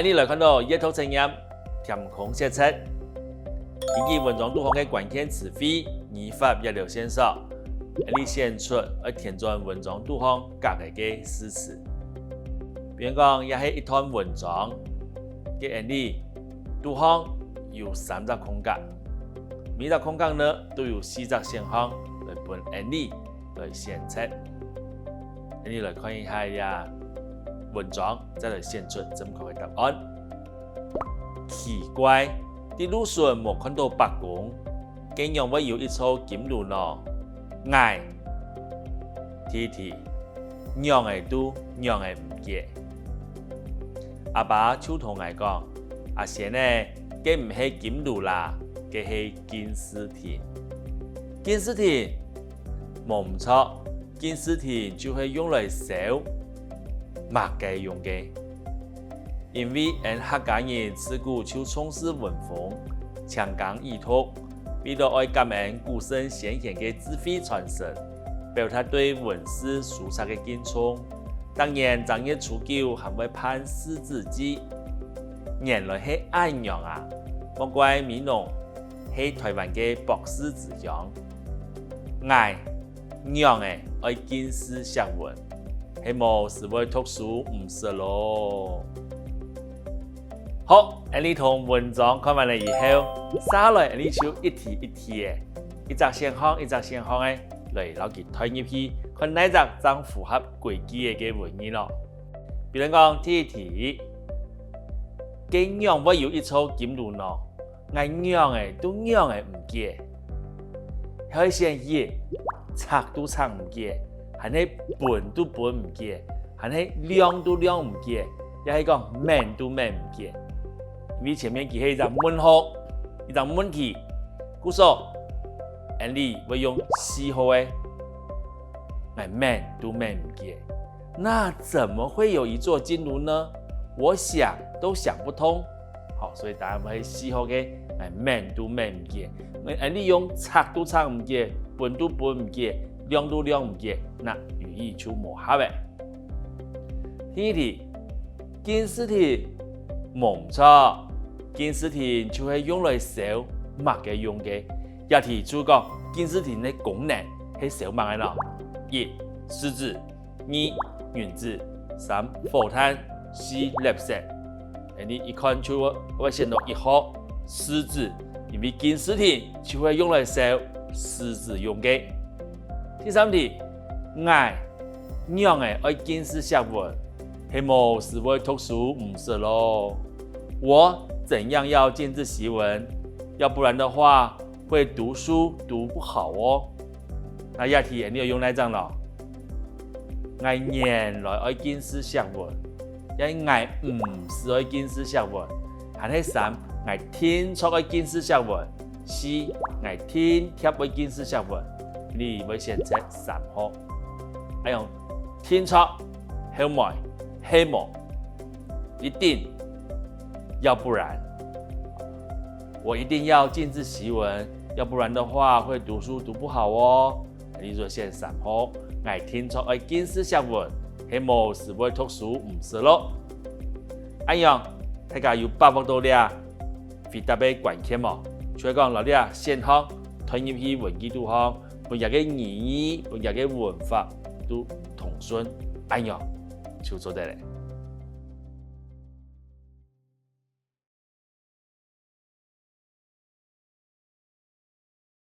你来看到叶头测验填空写出，根据文章对方的关键词汇、语法一条线索，你选出而填进文章对方隔嘅诗词。比如讲，也係一段文章嘅你對方有3個空格，每個空格呢都有4個選項來幫你來選擇。你來看一下呀文章，再來選出正確嘅答案。奇怪，啲路順冇看到白宮，竟然會有一座金爐呢？嗌T讓嘅都讓嘅唔記。阿爸就同我講：阿賢呢，佢唔係金爐啦，佢係金絲田。金絲田冇唔錯，金絲田就係用嚟燒麥嘅用嘅。因為客家人自古就從事文風，強幹意圖，為咗愛感恩古聖先賢嘅智慧傳承，表達對文史書冊嘅敬重。當然，正月初9還會辦獅子祭，原來係安陽啊！莫怪美濃係台灣嘅博士之鄉。愛陽嘅愛見識學問，係冇是會讀書唔識咯。好，你同文章看完了以後，下來你就一題一題嘅，一隻選項一隻選項嘅來攞佢推入去。看哪隻正符合規矩嘅文意咯。比如講第一題，佢樣會有一座金爐呢？我樣嘅都樣嘅唔記，可以選一，拆都拆唔記，還係本都本唔記，還係量都量唔記，也係講明都明唔記。因為前面佢係一個問號，一個問題，故所你會用4號嘅。明都明唔記，那怎麼會有一座金爐呢？我想都想不通。好，所以答案係4號嘅，明都明唔記。你用拆都拆唔記，本都本唔記，量都量唔記，那語義就冇合嘅。第二題，金絲田冇錯，金絲田就係用嚟燒麥嘅用嘅。一題就講金絲田嘅功能係燒麥嘅咯。1. 獅子 2. 原子 3. 火炭 4. 垃圾。你一看就會選到1號獅子，因為金絲田就會用來燒獅子用嘅。第3題，愛愛金絲學問，係冇是會讀書唔識咯。我怎樣要見字習文？要不然的話會讀書讀不好哦。那一題你要用哪張咯？愛念來愛見識學問，因愛唔是愛見識學問，還係3愛聽錯愛見識學問，4愛聽貼愛見識學問。你會選擇3號。哎用聽錯後面希望一定，要不然我一定要見字習文，要不然的話會讀書讀不好哦。你就選3號，愛聽錯愛見識學問，係冇是會讀書唔識咯。安樣，大家有把握到了回答嘅關鍵冇？所以講老啲選項推入去文記度項，每日嘅語義，每日嘅文法都通順，安樣就做得嚟。